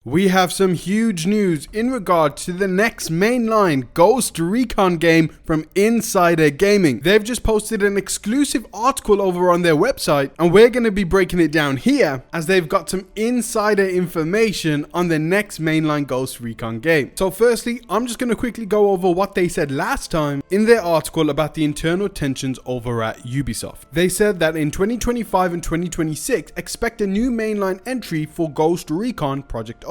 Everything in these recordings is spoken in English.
We have some huge news in regard to the next mainline Ghost Recon game from Insider Gaming. They've just posted an exclusive article over on their website, and we're going to be breaking it down here as they've got some insider information on the next mainline Ghost Recon game. So firstly, I'm just going to quickly go over what they said last time in their article about the internal tensions over at Ubisoft. They said that in 2025 and 2026, expect a new mainline entry for Ghost Recon Project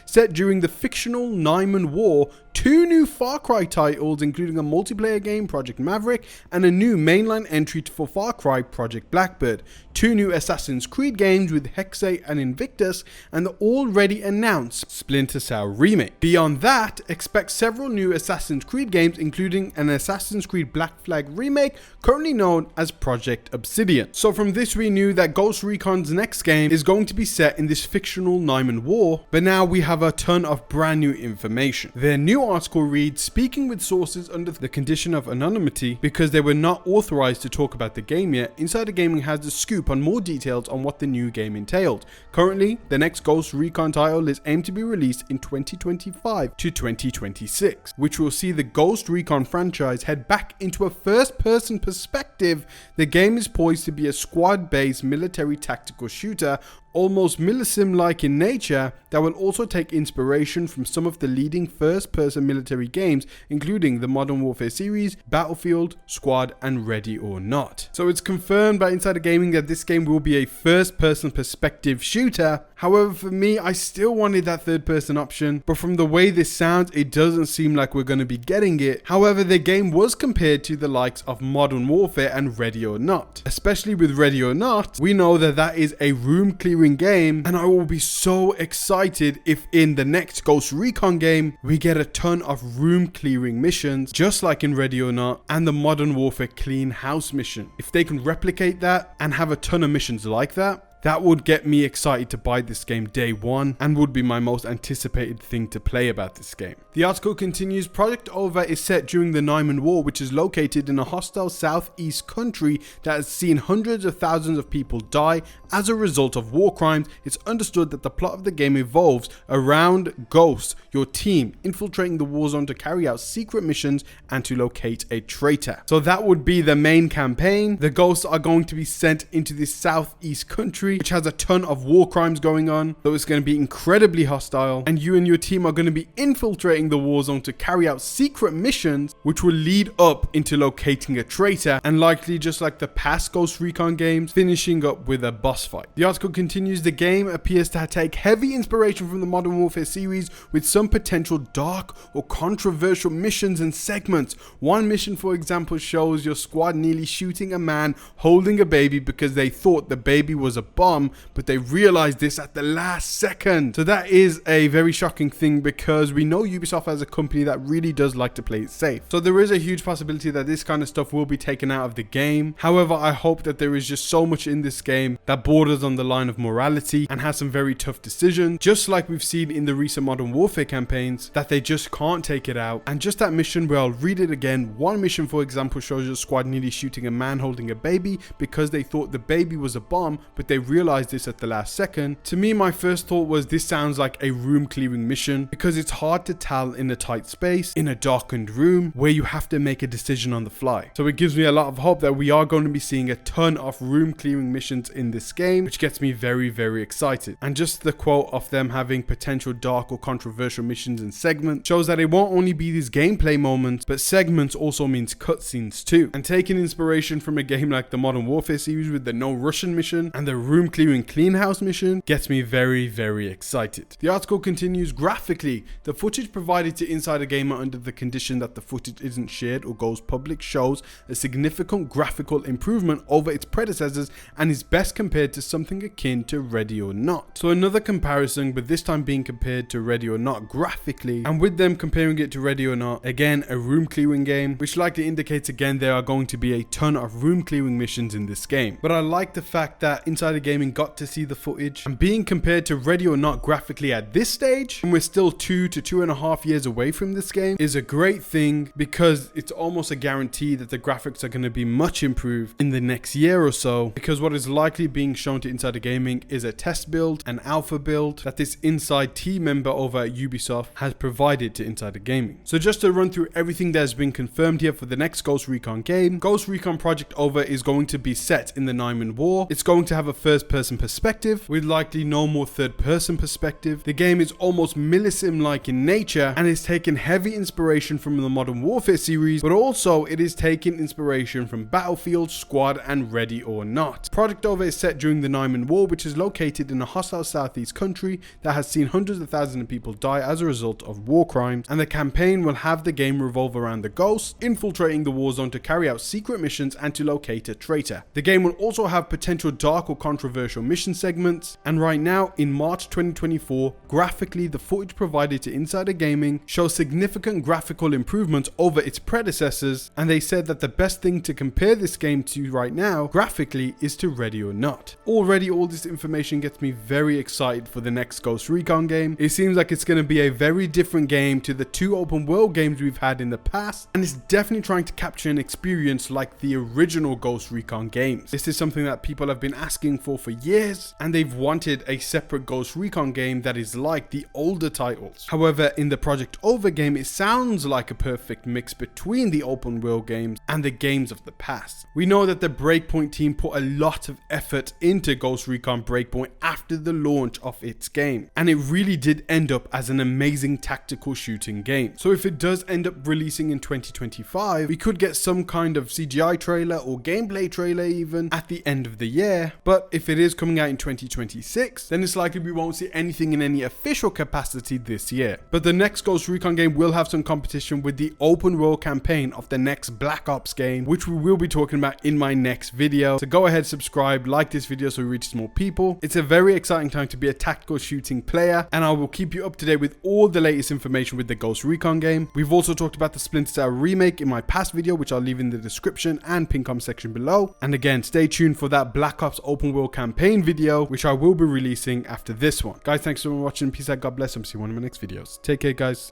set during the fictional Nyman War, 2 new Far Cry titles including a multiplayer game, Project Maverick, and a new mainline entry for Far Cry, Project Blackbird, 2 new Assassin's Creed games with Hexe and Invictus, and the already announced Splinter Cell remake. Beyond that, expect several new Assassin's Creed games including an Assassin's Creed Black Flag remake currently known as Project Obsidian. So from this we knew that Ghost Recon's next game is going to be set in this fictional Nyman War, but now we have a ton of brand new information. Their new article reads, speaking with sources under the condition of anonymity because they were not authorized to talk about the game yet, Insider Gaming has the scoop on more details on what the new game entailed. Currently, the next Ghost Recon title is aimed to be released in 2025 to 2026, which will see the Ghost Recon franchise head back into a first-person perspective. The game is poised to be a squad-based military tactical shooter, almost Milisim-like in nature, that will also take inspiration from some of the leading first-person military games, including the Modern Warfare series, Battlefield, Squad, and Ready or Not. So it's confirmed by Insider Gaming that this game will be a first-person perspective shooter. However, for me, I still wanted that third-person option, but from the way this sounds, it doesn't seem like we're going to be getting it. However, the game was compared to the likes of Modern Warfare and Ready or Not. Especially with Ready or Not, we know that that is a room-clearing game, and I will be so excited if in the next Ghost Recon game we get a ton of room clearing missions just like in Ready or Not and the Modern Warfare clean house mission. If they can replicate that and have a ton of missions like that, that would get me excited to buy this game day one and would be my most anticipated thing to play about this game. The article continues, Project Over is set during the Nyman War, which is located in a hostile southeast country that has seen hundreds of thousands of people die as a result of war crimes. It's understood that the plot of the game evolves around Ghost, your team, infiltrating the war zone to carry out secret missions and to locate a traitor. So that would be the main campaign. The Ghosts are going to be sent into this southeast country which has a ton of war crimes going on, so it's going to be incredibly hostile, and you and your team are going to be infiltrating the war zone to carry out secret missions which will lead up into locating a traitor, and likely just like the past Ghost Recon games, finishing up with a boss fight. The article continues, the game appears to take heavy inspiration from the Modern Warfare series with some potential dark or controversial missions and segments. One mission, for example, shows your squad nearly shooting a man holding a baby because they thought the baby was a bomb, but they realized this at the last second. So that is a very shocking thing because we know Ubisoft as a company that really does like to play it safe. So there is a huge possibility that this kind of stuff will be taken out of the game. However, I hope that there is just so much in this game that borders on the line of morality and has some very tough decisions, just like we've seen in the recent Modern Warfare campaigns, that they just can't take it out. And just that mission where I'll read it again. One mission, for example, shows your squad nearly shooting a man holding a baby because they thought the baby was a bomb, but they realized this at the last second. To me, my first thought was this sounds like a room clearing mission because it's hard to tell in a tight space, in a darkened room where you have to make a decision on the fly. So it gives me a lot of hope that we are going to be seeing a ton of room clearing missions in this game, which gets me very, very excited. And just the quote of them having potential dark or controversial missions and segments shows that it won't only be these gameplay moments, but segments also means cutscenes too. And taking inspiration from a game like the Modern Warfare series with the No Russian mission and the room clearing clean house mission gets me very, very excited. The article continues, graphically, the footage provided to Insider Gamer under the condition that the footage isn't shared or goes public shows a significant graphical improvement over its predecessors and is best compared to something akin to Ready or Not. So another comparison, but this time being compared to Ready or Not graphically, and with them comparing it to Ready or Not, again a room clearing game, which likely indicates again there are going to be a ton of room clearing missions in this game. But I like the fact that Insider Gaming got to see the footage, and being compared to Ready or Not graphically at this stage, and we're still 2 to 2.5 years away from this game, is a great thing, because it's almost a guarantee that the graphics are going to be much improved in the next year or so, because what is likely being shown to Insider Gaming is a test build, an alpha build that this inside team member over at Ubisoft has provided to Insider Gaming. So just to run through everything that has been confirmed here for the next Ghost Recon game, Ghost Recon Project Over is going to be set in the Naiman War. It's going to have a first person perspective with likely no more third person perspective. The game is almost Millisim like in nature and is taking heavy inspiration from the Modern Warfare series, but also it is taking inspiration from Battlefield, Squad and Ready or Not. Project Over is set during the Naiman War, which is located in a hostile southeast country that has seen hundreds of thousands of people die as a result of war crimes, and the campaign will have the game revolve around the Ghost infiltrating the war zone to carry out secret missions and to locate a traitor. The game will also have potential dark or controversial mission segments, and right now in March 2024, graphically the footage provided to Insider Gaming shows significant graphical improvements over its predecessors, and they said that the best thing to compare this game to right now graphically is to Ready or Not. Already all this information gets me very excited for the next Ghost Recon game. It seems like it's going to be a very different game to the 2 open world games we've had in the past, and it's definitely trying to capture an experience like the original Ghost Recon games. This is something that people have been asking for years, and they've wanted a separate Ghost Recon game that is like the older titles. However, in the Project Over game, it sounds like a perfect mix between the open world games and the games of the past. We know that the Breakpoint team put a lot of effort into Ghost Recon Breakpoint after the launch of its game, and it really did end up as an amazing tactical shooting game. So if it does end up releasing in 2025, we could get some kind of CGI trailer or gameplay trailer even at the end of the year. But if it is coming out in 2026, then it's likely we won't see anything in any official capacity this year. But the next Ghost Recon game will have some competition with the open world campaign of the next Black Ops game, which we will be talking about in my next video. So go ahead, subscribe, like this video so it reaches more people. It's a very exciting time to be a tactical shooting player, and I will keep you up to date with all the latest information with the Ghost Recon game. We've also talked about the Splinter Cell remake in my past video, which I'll leave in the description and pin comment section below. And again, stay tuned for that Black Ops open world campaign video, which I will be releasing after this one. Guys, thanks so much for watching. Peace out, God bless. I'll see you in one of my next videos. Take care, guys.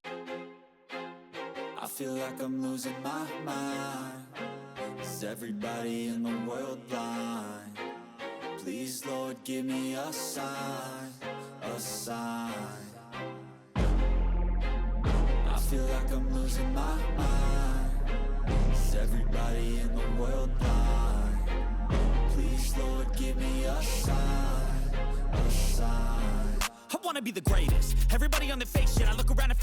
I feel like I'm losing my mind. Is everybody in the world blind? Please, Lord, give me a sign, a sign. I feel like I'm losing my mind. Is everybody in the world blind? Please, Lord, give me a sign, a sign. I wanna be the greatest. Everybody on the fake shit. I look around and